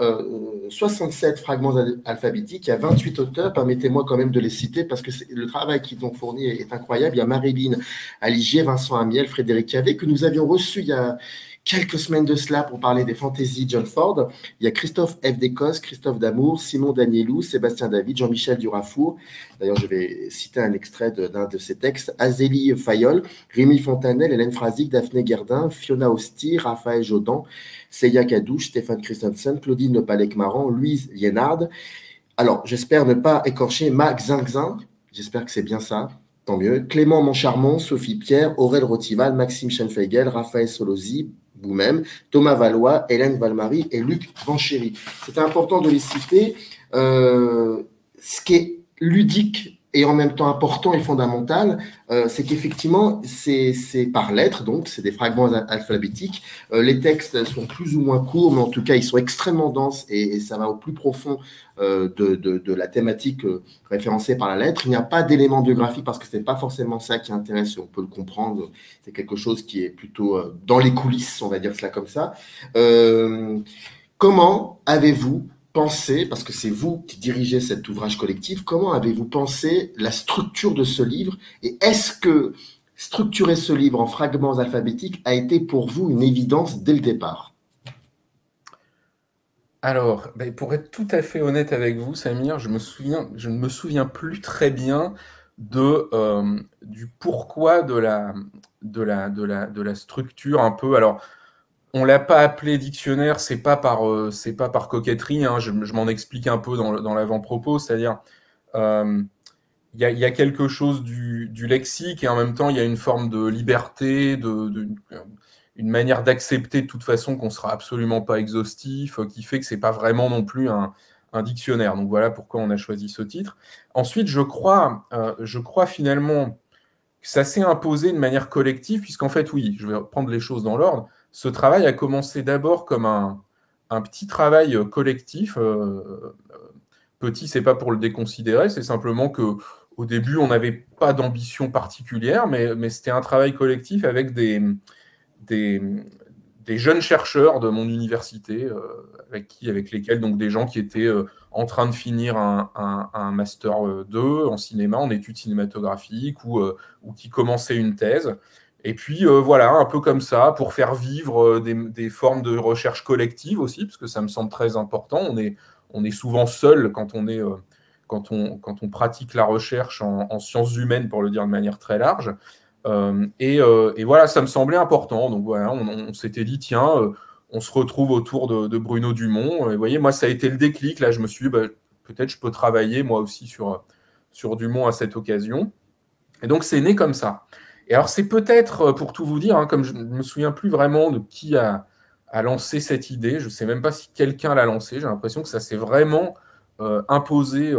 67 fragments alphabétiques, il y a 28 auteurs. Permettez-moi quand même de les citer parce que le travail qu'ils ont fourni est incroyable. Il y a Marilyn Aligier, Vincent Amiel, Frédéric Cavé, que nous avions reçus il y a quelques semaines de cela pour parler des fantaisies John Ford. Il y a Christophe F. Descosses, Christophe Damour, Simon Danielou, Sébastien David, Jean-Michel Durafour. D'ailleurs, je vais citer un extrait d'un de ses textes. Azélie Fayol, Rémi Fontanel, Hélène Frazic, Daphné Guerdin, Fiona Osti, Raphaël Jodan, Seiya Kadouche, Stéphane Christensen, Claudine Lepalec-Maran, Louise Liénard. Alors, j'espère ne pas écorcher Max Zingzin. J'espère que c'est bien ça. Tant mieux. Clément Moncharmont, Sophie Pierre, Aurel Rotival, Maxime Schenfeigel, Raphaël Solosi, vous-même, Thomas Valois, Hélène Valmarie et Luc Vanchéry. C'est important de les citer. Ce qui est ludique et en même temps important et fondamental, c'est qu'effectivement, c'est par lettres, donc c'est des fragments alphabétiques. Les textes sont plus ou moins courts, mais en tout cas, ils sont extrêmement denses et ça va au plus profond de la thématique référencée par la lettre. Il n'y a pas d'éléments biographiques parce que ce n'est pas forcément ça qui intéresse, on peut le comprendre. C'est quelque chose qui est plutôt dans les coulisses, on va dire cela comme ça. Comment avez-vous pensé, parce que c'est vous qui dirigez cet ouvrage collectif, comment avez-vous pensé la structure de ce livre et est-ce que structurer ce livre en fragments alphabétiques a été pour vous une évidence dès le départ? Alors, pour être tout à fait honnête avec vous, Samir, je ne me souviens plus très bien du pourquoi de de la structure un peu. Alors, on l'a pas appelé dictionnaire, c'est pas par coquetterie, hein, je m'en explique un peu dans l'avant-propos, c'est-à-dire il y a quelque chose du lexique et en même temps il y a une forme de liberté, une manière d'accepter de toute façon qu'on sera absolument pas exhaustif, qui fait que c'est pas vraiment non plus un dictionnaire. Donc voilà pourquoi on a choisi ce titre. Ensuite, je crois finalement que ça s'est imposé de manière collective, puisqu'en fait, oui, je vais prendre les choses dans l'ordre. Ce travail a commencé d'abord comme un petit travail collectif. Petit, c'est pas pour le déconsidérer, c'est simplement que au début, on n'avait pas d'ambition particulière, mais c'était un travail collectif avec des jeunes chercheurs de mon université, avec lesquels, donc des gens qui étaient en train de finir un Master 2 en cinéma, en études cinématographiques, ou qui commençaient une thèse. Et puis voilà, un peu comme ça, pour faire vivre des formes de recherche collective aussi, parce que ça me semble très important. On est souvent seul quand on pratique la recherche en sciences humaines, pour le dire de manière très large. Et voilà, ça me semblait important. Donc voilà, on s'était dit, tiens, on se retrouve autour de Bruno Dumont. Et vous voyez, moi, ça a été le déclic. Là, je me suis dit, peut-être je peux travailler moi aussi sur Dumont à cette occasion. Et donc, c'est né comme ça. Et alors, c'est peut-être, pour tout vous dire, hein, comme je ne me souviens plus vraiment de qui a lancé cette idée, je ne sais même pas si quelqu'un l'a lancé, j'ai l'impression que ça s'est vraiment imposé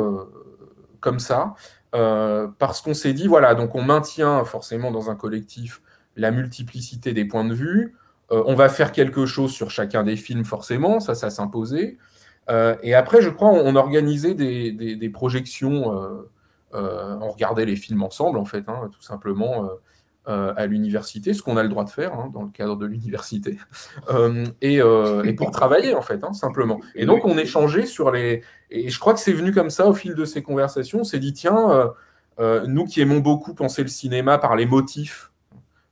comme ça, parce qu'on s'est dit, voilà, donc on maintient forcément dans un collectif la multiplicité des points de vue, on va faire quelque chose sur chacun des films forcément, ça s'imposait, et après, je crois, on organisait des projections, on regardait les films ensemble, en fait, hein, tout simplement, à l'université, ce qu'on a le droit de faire hein, dans le cadre de l'université, et pour travailler en fait, hein, simplement. Et donc on échangeait sur les... Et je crois que c'est venu comme ça au fil de ces conversations, on s'est dit, tiens, nous qui aimons beaucoup penser le cinéma par les motifs,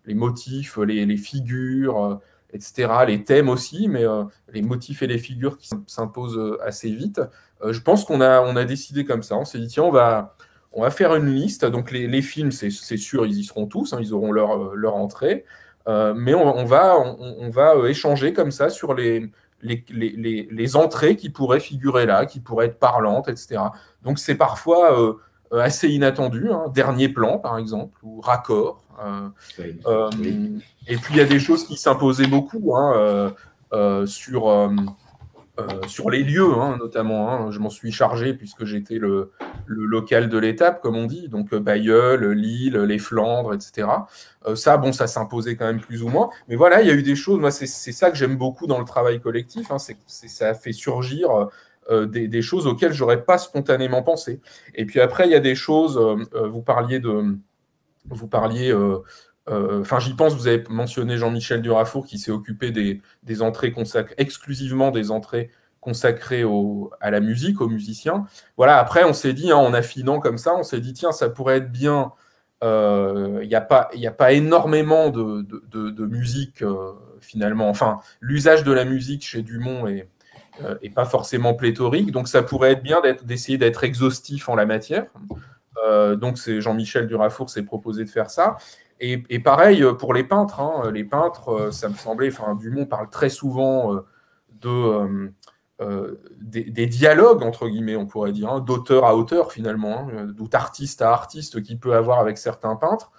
les figures, etc., les thèmes aussi, mais les motifs et les figures qui s'imposent assez vite, je pense qu'on a décidé comme ça, on s'est dit, tiens, on va faire une liste. Donc, les films, c'est sûr, ils y seront tous, hein, ils auront leur entrée. Mais on va échanger comme ça sur les entrées qui pourraient figurer là, qui pourraient être parlantes, etc. Donc, c'est parfois assez inattendu. Hein. Dernier plan, par exemple, ou raccord. Oui. Et puis, il y a des choses qui s'imposaient beaucoup hein, sur les lieux, hein, notamment. Hein. Je m'en suis chargé puisque j'étais le local de l'étape, comme on dit, donc Bailleul, Lille, les Flandres, etc. Ça s'imposait quand même plus ou moins. Mais voilà, il y a eu des choses, moi, c'est ça que j'aime beaucoup dans le travail collectif, hein, ça a fait surgir des choses auxquelles je n'aurais pas spontanément pensé. Et puis après, il y a des choses, vous parliez enfin, j'y pense, vous avez mentionné Jean-Michel Durafour qui s'est occupé des entrées consacrées, exclusivement des entrées consacrées à la musique, aux musiciens. Voilà, après, on s'est dit, hein, en affinant comme ça, on s'est dit, tiens, ça pourrait être bien. Il n'y a pas énormément de musique, finalement. Enfin, l'usage de la musique chez Dumont est pas forcément pléthorique, donc ça pourrait être bien d'essayer d'être exhaustif en la matière. Donc, Jean-Michel Durafour s'est proposé de faire ça. Et pareil pour les peintres. Hein. Les peintres, ça me semblait... Enfin, Dumont parle très souvent des dialogues, entre guillemets, on pourrait dire, hein, d'auteur à auteur, finalement, hein, ou d'artiste à artiste qu'il peut avoir avec certains peintres.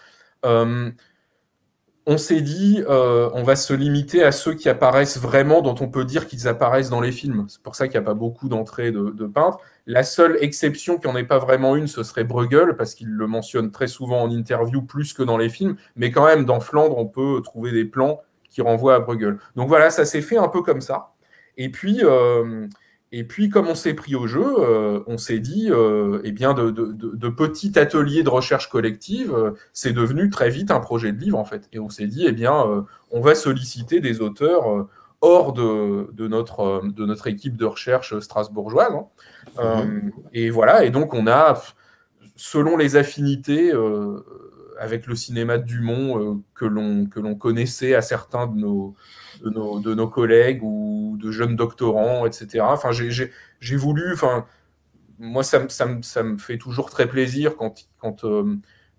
On s'est dit, on va se limiter à ceux qui apparaissent vraiment, dont on peut dire qu'ils apparaissent dans les films. C'est pour ça qu'il n'y a pas beaucoup d'entrées de peintres. La seule exception qui n'en est pas vraiment une, ce serait Bruegel, parce qu'il le mentionne très souvent en interview, plus que dans les films. Mais quand même, dans Flandre, on peut trouver des plans qui renvoient à Bruegel. Donc voilà, ça s'est fait un peu comme ça. Et puis, comme on s'est pris au jeu, on s'est dit, eh bien, de petits ateliers de recherche collective, c'est devenu très vite un projet de livre, en fait. Et on s'est dit, eh bien, on va solliciter des auteurs hors de notre équipe de recherche strasbourgeoise. Hein. Et voilà, et donc on a, selon les affinités avec le cinéma de Dumont que l'on connaissait à certains de nos collègues ou de jeunes doctorants, etc. Enfin, j'ai voulu... Enfin, moi, ça me fait toujours très plaisir quand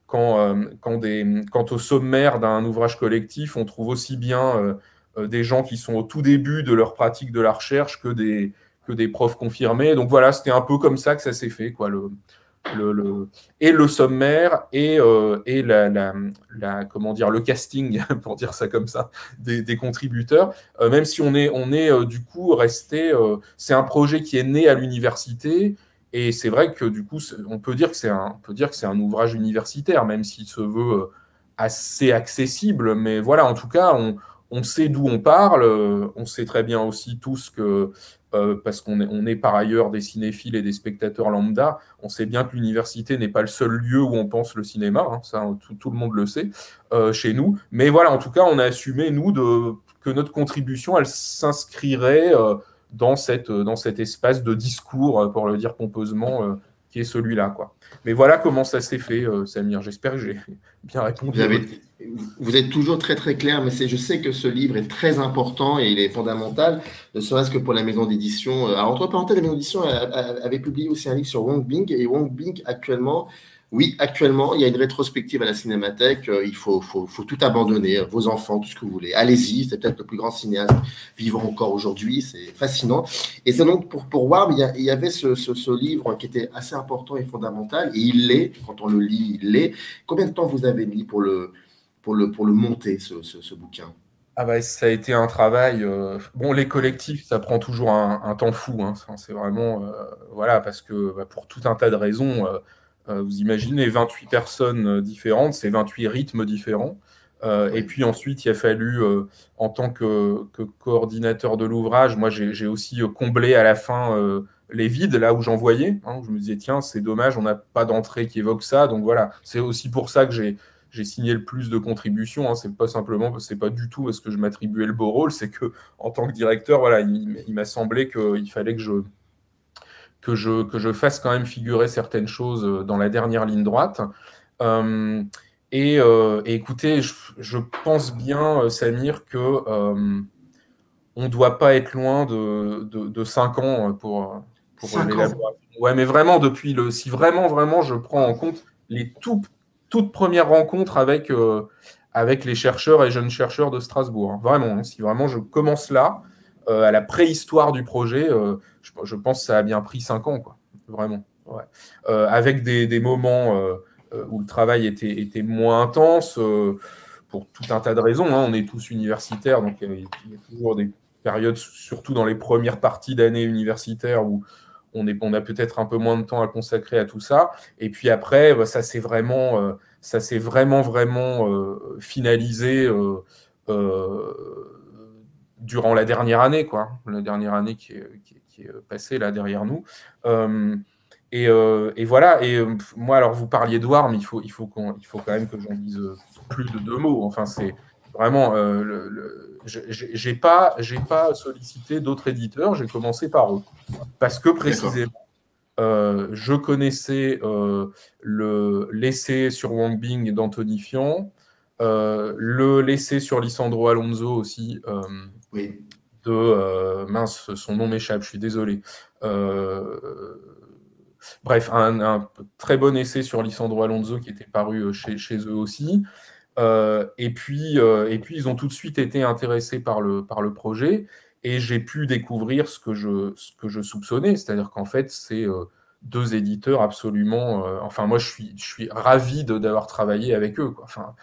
quand au sommaire d'un ouvrage collectif, on trouve aussi bien des gens qui sont au tout début de leur pratique de la recherche que des profs confirmés. Donc voilà, c'était un peu comme ça que ça s'est fait, quoi, et le sommaire et comment dire, le casting, pour dire ça comme ça, des contributeurs, même si on est du coup resté. C'est un projet qui est né à l'université. Et c'est vrai que du coup, on peut dire que c'est un ouvrage universitaire, même s'il se veut assez accessible. Mais voilà, en tout cas, on sait d'où on parle. On sait très bien aussi tous que, parce qu'on est par ailleurs des cinéphiles et des spectateurs lambda, on sait bien que l'université n'est pas le seul lieu où on pense le cinéma. Hein, ça, tout le monde le sait chez nous. Mais voilà, en tout cas, on a assumé, nous, que notre contribution, elle s'inscrirait dans cet espace de discours, pour le dire pompeusement, qui est celui-là, quoi. Mais voilà comment ça s'est fait, Samir. J'espère que j'ai bien répondu. Vous êtes toujours très très clair, mais je sais que ce livre est très important et il est fondamental, ne serait-ce que pour la maison d'édition. Alors, entre parenthèses, la maison d'édition avait publié aussi un livre sur Wong Bing, et Wong Bing actuellement, il y a une rétrospective à la Cinémathèque. Il faut tout abandonner, vos enfants, tout ce que vous voulez. Allez-y, c'est peut-être le plus grand cinéaste vivant encore aujourd'hui, c'est fascinant. Et c'est donc pour Warm, il y avait ce livre qui était assez important et fondamental, et il l'est, quand on le lit, il l'est. Combien de temps vous avez mis pour le monter, ce bouquin? Ah bah, ça a été un travail. Bon, les collectifs, ça prend toujours un temps fou. Hein. C'est vraiment. Voilà, parce que pour tout un tas de raisons, vous imaginez 28 personnes différentes, c'est 28 rythmes différents. Et puis ensuite, il a fallu, en tant que coordinateur de l'ouvrage, moi j'ai aussi comblé à la fin les vides, là où j'en voyais. Hein, où je me disais, tiens, c'est dommage, on n'a pas d'entrée qui évoque ça. Donc voilà, c'est aussi pour ça que j'ai signé le plus de contributions. Hein. C'est pas du tout parce que je m'attribuais le beau rôle, c'est que en tant que directeur, voilà, il m'a semblé qu'il fallait que je fasse quand même figurer certaines choses dans la dernière ligne droite. Et écoutez, je pense bien, Samir, que on ne doit pas être loin de 5 ans pour 5 l'élaboration. Ouais, mais vraiment, si vraiment je prends en compte les toutes premières rencontres avec les chercheurs et jeunes chercheurs de Strasbourg. Hein. Vraiment, hein, si vraiment je commence là, à la préhistoire du projet, je pense que ça a bien pris 5 ans, quoi. Vraiment. Ouais. Avec des moments où le travail était moins intense, pour tout un tas de raisons. Hein. On est tous universitaires, donc il y a toujours des périodes, surtout dans les premières parties d'année universitaire, où on a peut-être un peu moins de temps à consacrer à tout ça. Et puis après, ça s'est vraiment finalisé durant la dernière année, quoi. La dernière année qui est passée là derrière nous. Et voilà. Et moi, alors vous parliez de Warm, il faut quand même que j'en dise plus de 2 mots. Enfin, c'est vraiment. J'ai pas sollicité d'autres éditeurs. J'ai commencé par eux parce que précisément. Je connaissais l'essai sur Wong Bing d'Anthony Fian, l'essai sur Lisandro Alonso aussi, oui. mince, son nom m'échappe, je suis désolé. Bref, un très bon essai sur Lisandro Alonso qui était paru chez eux aussi. Et puis, ils ont tout de suite été intéressés par le projet. Et j'ai pu découvrir ce que je soupçonnais, c'est-à-dire qu'en fait, c'est 2 éditeurs absolument. Enfin, moi, je suis ravi d'avoir travaillé avec eux, quoi. Enfin,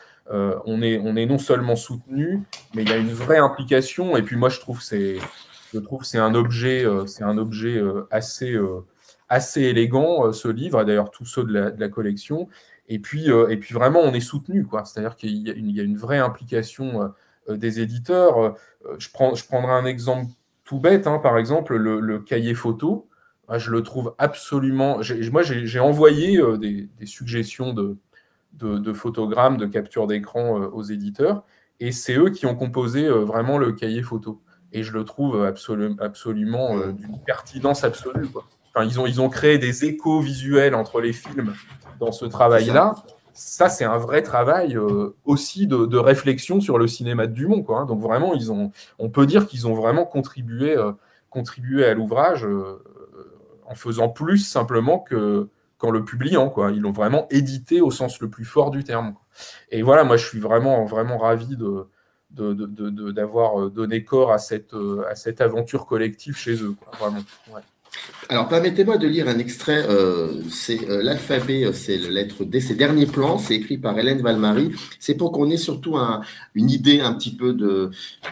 on est non seulement soutenu, mais il y a une vraie implication. Et puis, moi, je trouve que c'est un objet, assez élégant, ce livre, et d'ailleurs tous ceux de la collection. Et puis vraiment, on est soutenu, quoi. C'est-à-dire qu'il y a une vraie implication des éditeurs. Je prendrai un exemple tout bête, hein, par exemple, le cahier photo. Je le trouve absolument. Moi, j'ai envoyé des suggestions de photogrammes, de capture d'écran aux éditeurs, et c'est eux qui ont composé vraiment le cahier photo. Et je le trouve absolument d'une pertinence absolue, quoi. Enfin, ils ont créé des échos visuels entre les films dans ce travail-là. Ça, c'est un vrai travail aussi de réflexion sur le cinéma de Dumont, quoi. Donc vraiment, on peut dire qu'ils ont vraiment contribué à l'ouvrage en faisant plus simplement que qu'en le publiant, quoi. Ils l'ont vraiment édité au sens le plus fort du terme, quoi. Et voilà, moi, je suis vraiment, vraiment ravi d'avoir donné corps à cette aventure collective chez eux, quoi, vraiment. Ouais. Alors, permettez-moi de lire un extrait. C'est l'alphabet, c'est la lettre D, c'est Dernier plan, c'est écrit par Hélène Valmarie. C'est pour qu'on ait surtout une idée un petit peu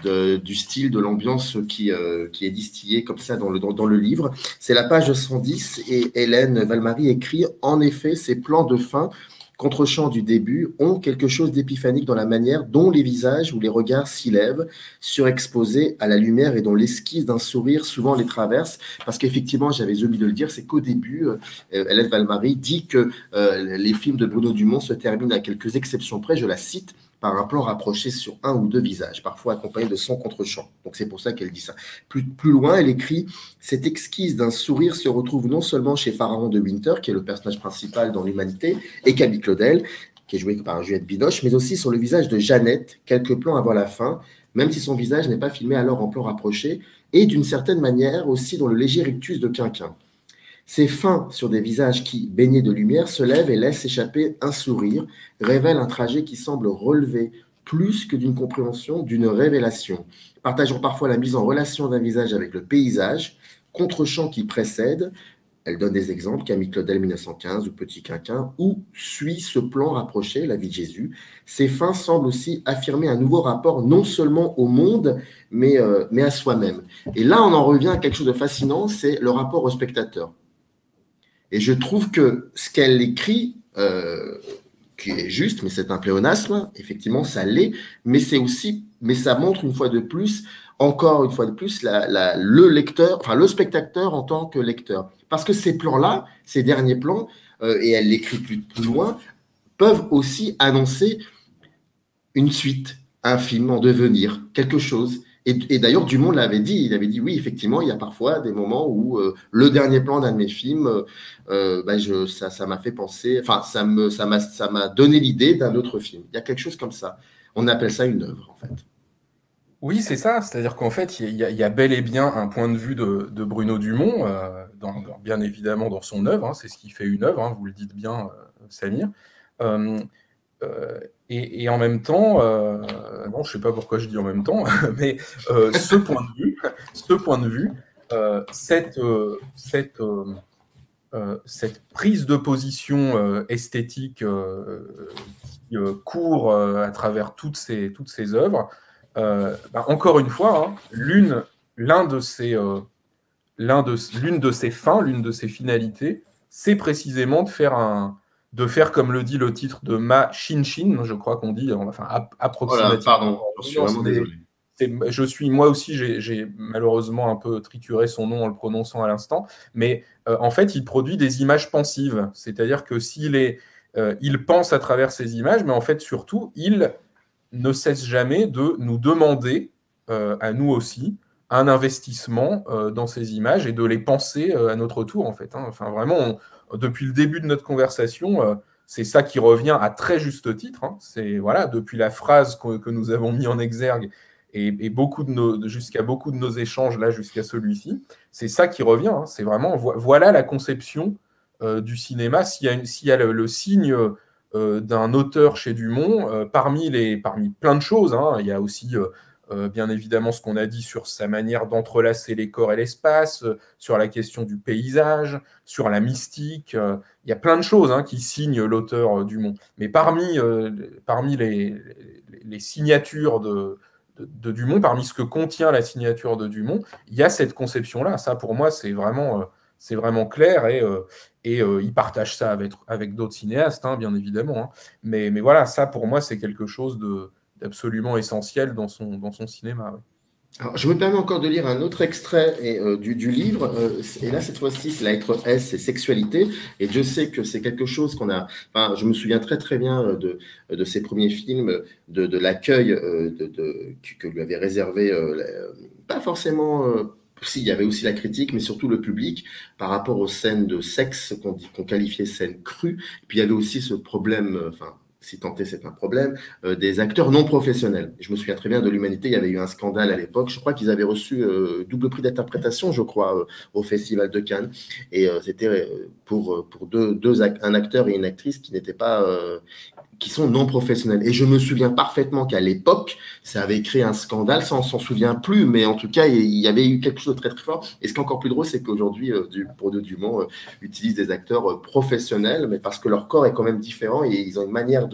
du style, de l'ambiance qui est distillée comme ça dans le livre. C'est la page 110 et Hélène Valmarie écrit « En effet, ces plans de fin contre-champ du début ont quelque chose d'épiphanique dans la manière dont les visages ou les regards s'y lèvent, surexposés à la lumière et dont l'esquisse d'un sourire souvent les traverse. » Parce qu'effectivement, j'avais oublié de le dire, c'est qu'au début, Hélène Valmarie dit que les films de Bruno Dumont se terminent à quelques exceptions près, je la cite, par un plan rapproché sur un ou deux visages, parfois accompagné de son contre-champ. Donc c'est pour ça qu'elle dit ça. Plus loin, elle écrit « Cette esquisse d'un sourire se retrouve non seulement chez Pharaon de Winter, qui est le personnage principal dans l'Humanité, et Camille Claudel, qui est joué par Juliette Binoche, mais aussi sur le visage de Jeannette, quelques plans avant la fin, même si son visage n'est pas filmé alors en plan rapproché, et d'une certaine manière aussi dans le léger rictus de Quinquin. Ces fins sur des visages qui, baignés de lumière, se lèvent et laissent échapper un sourire, révèlent un trajet qui semble relever plus que d'une compréhension, d'une révélation. Partageant parfois la mise en relation d'un visage avec le paysage, contre-champ qui précède, elle donne des exemples, Camille Claudel 1915 ou Petit Quinquin, où suit ce plan rapproché, la vie de Jésus. Ces fins semblent aussi affirmer un nouveau rapport non seulement au monde, mais à soi-même. Et là, on en revient à quelque chose de fascinant, c'est le rapport au spectateur. Et je trouve que ce qu'elle écrit, qui est juste, mais c'est un pléonasme, effectivement, ça l'est, mais ça montre encore une fois de plus, le lecteur, enfin le spectateur en tant que lecteur. Parce que ces plans-là, ces derniers plans, et elle l'écrit plus loin, peuvent aussi annoncer une suite, un film en devenir, quelque chose. Et d'ailleurs, Dumont l'avait dit, il avait dit oui, effectivement, il y a parfois des moments où le dernier plan d'un de mes films, ça m'a fait penser, enfin, ça m'a donné l'idée d'un autre film. Il y a quelque chose comme ça. On appelle ça une œuvre, en fait. Oui, c'est ça. C'est-à-dire qu'en fait, il y a bel et bien un point de vue de Bruno Dumont, bien évidemment dans son œuvre. Hein, c'est ce qui fait une œuvre, hein, vous le dites bien, Samir. Et en même temps, bon, je ne sais pas pourquoi je dis en même temps, mais ce point de vue, cette prise de position esthétique qui court à travers toutes ces œuvres, encore une fois, hein, l'une de ses fins, l'une de ses finalités, c'est précisément de faire, comme le dit le titre de Ma Shin-Shin, je crois qu'on dit, enfin approximativement. Pardon, je suis vraiment désolé. Moi aussi, j'ai malheureusement un peu trituré son nom en le prononçant à l'instant, mais en fait, il produit des images pensives, c'est-à-dire que il pense à travers ces images, mais en fait, surtout, il ne cesse jamais de nous demander, à nous aussi, un investissement dans ces images et de les penser à notre tour, en fait. Hein. Enfin, vraiment, depuis le début de notre conversation, c'est ça qui revient à très juste titre. Hein. C'est, voilà, depuis la phrase que nous avons mis en exergue et jusqu'à beaucoup de nos échanges, là, jusqu'à celui-ci, c'est ça qui revient. Hein. C'est vraiment, voilà la conception du cinéma. S'il y a le signe d'un auteur chez Dumont, parmi plein de choses, hein, il y a aussi bien évidemment ce qu'on a dit sur sa manière d'entrelacer les corps et l'espace, sur la question du paysage, sur la mystique, il y a plein de choses, hein, qui signent l'auteur Dumont. Mais parmi les signatures de Dumont, parmi ce que contient la signature de Dumont, il y a cette conception-là. Ça, pour moi, c'est vraiment clair, et il partage ça avec d'autres cinéastes, hein, bien évidemment. Hein. Mais voilà, ça, pour moi, c'est quelque chose d'absolument essentiel dans son cinéma. Ouais. Alors, je me permets encore de lire un autre extrait du livre, et là, cette fois-ci, c'est la lettre S, c'est sexualité, et Dieu sait que c'est quelque chose qu'on a... Enfin, je me souviens très très bien de ses premiers films, de l'accueil que lui avait réservé, pas forcément... Si, il y avait aussi la critique, mais surtout le public, par rapport aux scènes de sexe qu'on qualifiait scènes crues. Et puis il y avait aussi ce problème, si tant est c'est un problème, des acteurs non professionnels. Je me souviens très bien de l'Humanité, il y avait eu un scandale à l'époque. Je crois qu'ils avaient reçu double prix d'interprétation, je crois, au Festival de Cannes. Et c'était pour un acteur et une actrice qui n'étaient pas, qui sont non professionnels. Et je me souviens parfaitement qu'à l'époque, ça avait créé un scandale, ça on s'en souvient plus, mais en tout cas, il y avait eu quelque chose de très très fort. Et ce qui est encore plus drôle, c'est qu'aujourd'hui, Bourdieu Dumont utilise des acteurs professionnels, mais parce que leur corps est quand même différent et ils ont une manière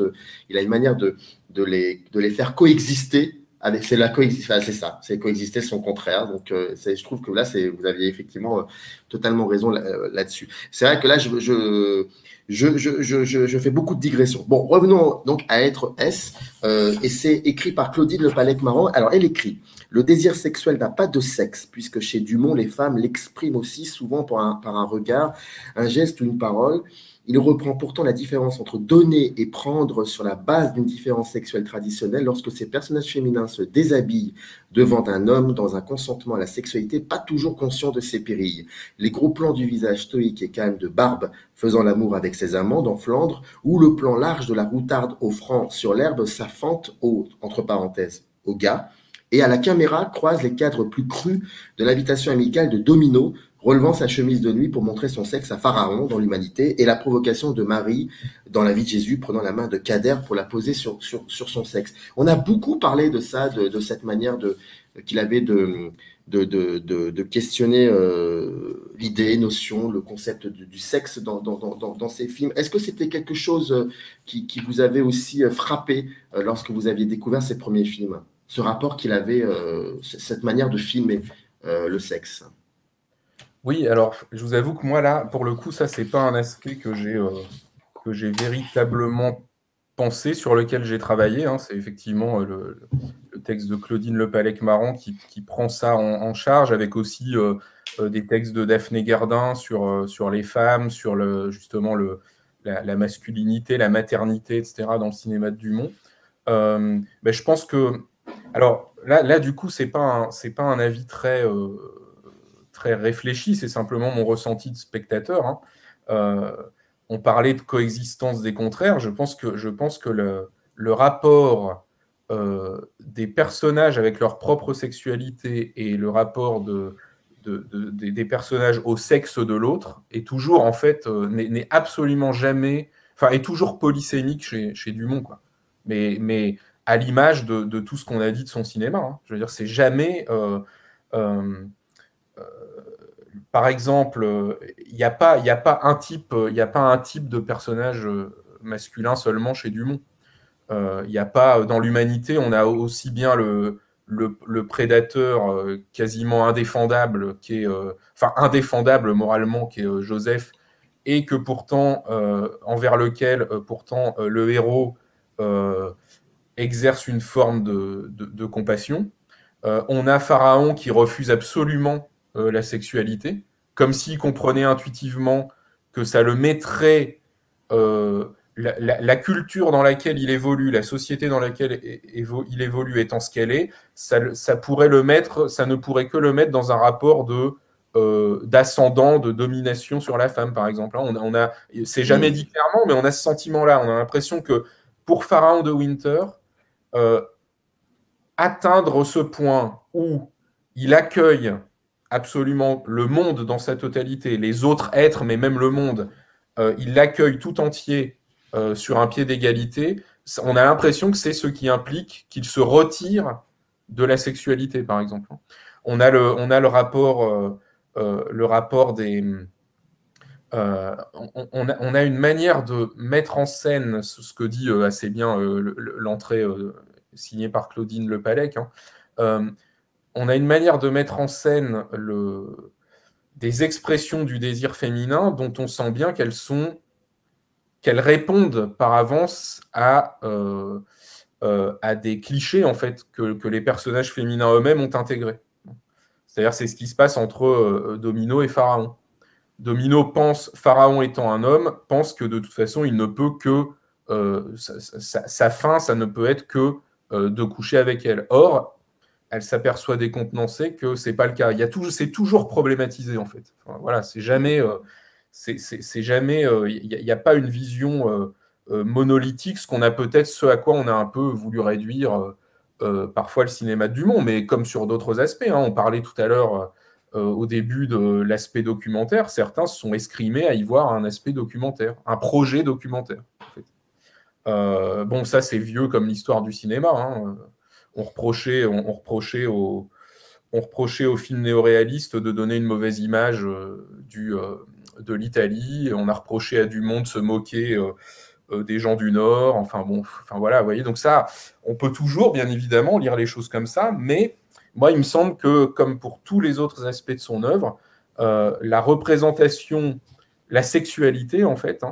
il a une manière de les faire coexister. C'est la coexistence, c'est ça, c'est coexister son contraire. Donc, je trouve que là, vous aviez effectivement totalement raison là-dessus. C'est vrai que là, je fais beaucoup de digressions. Bon, revenons donc à Être S, et c'est écrit par Claudine Le Pallec-Marant. Alors, elle écrit « Le désir sexuel n'a pas de sexe, puisque chez Dumont, les femmes l'expriment aussi souvent par un regard, un geste ou une parole. Il reprend pourtant la différence entre donner et prendre sur la base d'une différence sexuelle traditionnelle lorsque ces personnages féminins se déshabillent devant un homme dans un consentement à la sexualité, pas toujours conscient de ses périls. Les gros plans du visage stoïque et calme de Barbe faisant l'amour avec ses amants dans Flandre, ou le plan large de la routarde au franc sur l'herbe, sa fente entre parenthèses, au gars, et à la caméra croise les cadres plus crus de l'habitation amicale de Domino, relevant sa chemise de nuit pour montrer son sexe à Pharaon dans l'Humanité, et la provocation de Marie dans La vie de Jésus, prenant la main de Kader pour la poser sur son sexe. On a beaucoup parlé de ça, de cette manière qu'il avait de questionner l'idée, notion, le concept du sexe dans ses films. Est-ce que c'était quelque chose qui vous avait aussi frappé lorsque vous aviez découvert ses premiers films, ce rapport qu'il avait, cette manière de filmer le sexe? Oui, alors je vous avoue que moi là, pour le coup, ça c'est pas un aspect que j'ai véritablement pensé, sur lequel j'ai travaillé. Hein. C'est effectivement le texte de Claudine Le Pallec-Marant qui prend ça en charge, avec aussi des textes de Daphné Gardin sur les femmes, sur justement la masculinité, la maternité, etc. dans le cinéma de Dumont. Ben, je pense que, alors là du coup, c'est pas un avis très réfléchi, c'est simplement mon ressenti de spectateur. Hein. On parlait de coexistence des contraires. Je pense que le rapport des personnages avec leur propre sexualité et le rapport des personnages au sexe de l'autre est toujours, en fait, n'est absolument jamais, enfin, est toujours polysémique chez Dumont, quoi. Mais à l'image de tout ce qu'on a dit de son cinéma. Hein. Je veux dire, c'est jamais... par exemple, il n'y a pas un type de personnage masculin seulement chez Dumont. Il y a pas, dans l'Humanité, on a aussi bien le prédateur quasiment indéfendable, indéfendable moralement, qui est Joseph, et que pourtant, envers lequel le héros exerce une forme de compassion. On a Pharaon qui refuse absolument la sexualité, comme s'il comprenait intuitivement que ça le mettrait, la culture dans laquelle il évolue, la société dans laquelle il évolue étant ce qu'elle est, ça ne pourrait que le mettre dans un rapport d'ascendant, de domination sur la femme, par exemple. C'est jamais dit clairement, mais on a ce sentiment-là. On a l'impression que pour Pharaon de Winter, atteindre ce point où il accueille absolument le monde dans sa totalité, les autres êtres, mais même le monde, il l'accueille tout entier sur un pied d'égalité. On a l'impression que c'est ce qui implique qu'il se retire de la sexualité, par exemple. On a le rapport des... on a une manière de mettre en scène ce que dit assez bien l'entrée signée par Claudine Le Pallec. Hein. On a une manière de mettre en scène des expressions du désir féminin dont on sent bien qu'elles répondent par avance à des clichés, en fait, que les personnages féminins eux-mêmes ont intégrés. C'est-à-dire, c'est ce qui se passe entre Domino et Pharaon. Domino Pharaon étant un homme, pense que de toute façon, il ne peut que... sa fin, ça ne peut être que de coucher avec elle. Or, elle s'aperçoit décontenancée que c'est pas le cas. C'est toujours problématisé, en fait. Enfin, voilà, c'est jamais... il n'y a pas une vision monolithique, ce à quoi on a un peu voulu réduire parfois le cinéma de Dumont, mais comme sur d'autres aspects. On parlait tout à l'heure au début de l'aspect documentaire, certains se sont escrimés à y voir un aspect documentaire, un projet documentaire. En fait. Bon, ça c'est vieux comme l'histoire du cinéma. On reprochait au film néoréaliste de donner une mauvaise image de l'Italie. On a reproché à Dumont de se moquer des gens du Nord. Enfin voilà, vous voyez. Donc ça, on peut toujours, bien évidemment, lire les choses comme ça, mais moi, il me semble que, comme pour tous les autres aspects de son œuvre, la représentation, la sexualité, en fait,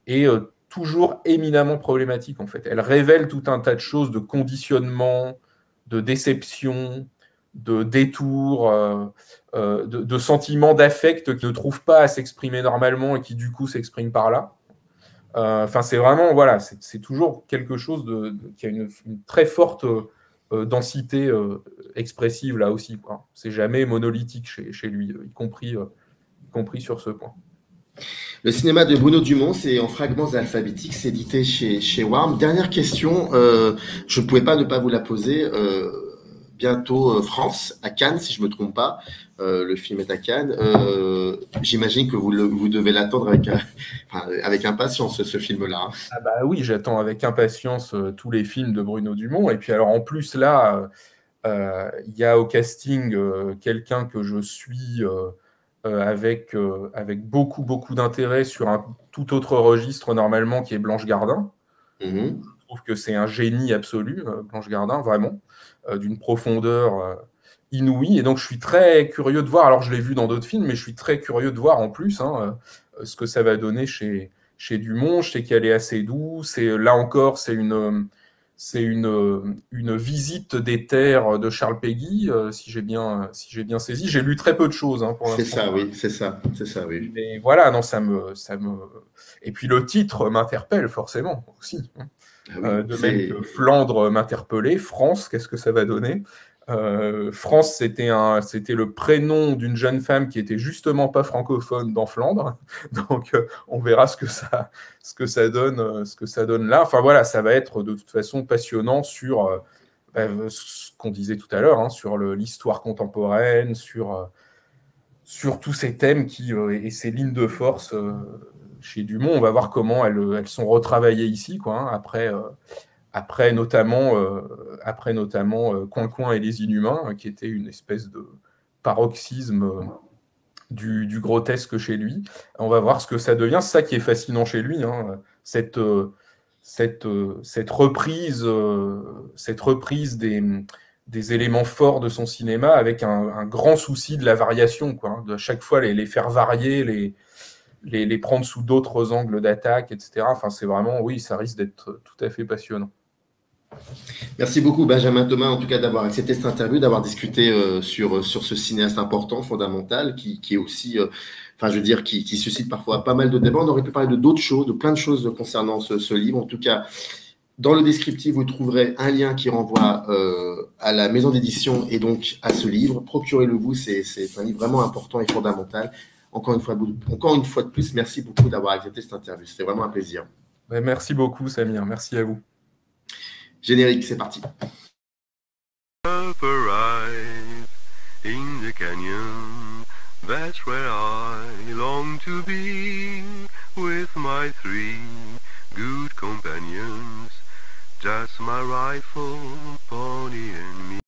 est toujours éminemment problématique, en fait. Elle révèle tout un tas de choses, de conditionnement, de déception, de détours, de sentiments d'affect qui ne trouvent pas à s'exprimer normalement et qui, du coup, s'expriment par là. C'est vraiment, voilà, c'est toujours quelque chose qui a une très forte densité expressive là aussi, quoi. C'est jamais monolithique chez lui, y compris sur ce point. Le cinéma de Bruno Dumont, c'est en fragments alphabétiques, c'est édité chez Warm. Dernière question, je ne pouvais pas ne pas vous la poser. Bientôt France, à Cannes, si je ne me trompe pas. Le film est à Cannes. J'imagine que vous devez l'attendre avec impatience, ce film-là. Ah bah oui, j'attends avec impatience tous les films de Bruno Dumont. Et puis alors en plus là, il y a au casting quelqu'un que je suis avec beaucoup d'intérêt sur un tout autre registre normalement, qui est Blanche Gardin. Je trouve que c'est un génie absolu, Blanche Gardin, vraiment, d'une profondeur inouïe. Et donc, je suis très curieux de voir, alors je l'ai vu dans d'autres films, mais je suis très curieux de voir en plus ce que ça va donner chez Dumont. Je sais qu'elle est assez douce, et là encore, c'est une visite des terres de Charles Péguy, si j'ai bien saisi. J'ai lu très peu de choses pour l'instant. C'est ça, oui. Mais voilà, non, ça me... Et puis le titre m'interpelle forcément aussi. Même que Flandre m'interpellait. France, qu'est-ce que ça va donner ? France, c'était le prénom d'une jeune femme qui était justement pas francophone dans Flandre. Donc, on verra ce que ça donne là. Enfin voilà, ça va être de toute façon passionnant sur ce qu'on disait tout à l'heure, sur l'histoire contemporaine, sur tous ces thèmes et ces lignes de force chez Dumont. On va voir comment elles sont retravaillées ici, quoi, après notamment Coin et les Inhumains, qui était une espèce de paroxysme du grotesque chez lui. On va voir ce que ça devient. C'est ça qui est fascinant chez lui, cette reprise des éléments forts de son cinéma, avec un grand souci de la variation, quoi, de chaque fois les faire varier, les prendre sous d'autres angles d'attaque, etc. Enfin, c'est vraiment, oui, ça risque d'être tout à fait passionnant. Merci beaucoup, Benjamin Thomas, en tout cas, d'avoir accepté cette interview, d'avoir discuté sur ce cinéaste important, fondamental, qui est aussi, qui suscite parfois pas mal de débats. On aurait pu parler de d'autres choses, de plein de choses concernant ce livre. En tout cas, dans le descriptif, vous trouverez un lien qui renvoie à la maison d'édition et donc à ce livre. Procurez-le-vous, c'est un livre vraiment important et fondamental. Encore une fois de plus, merci beaucoup d'avoir accepté cette interview. C'était vraiment un plaisir. Merci beaucoup, Samir. Merci à vous. Générique, c'est parti. Up arrive in the canyon, that's where I long to be, with my 3 good companions, just my rifle, pony and me.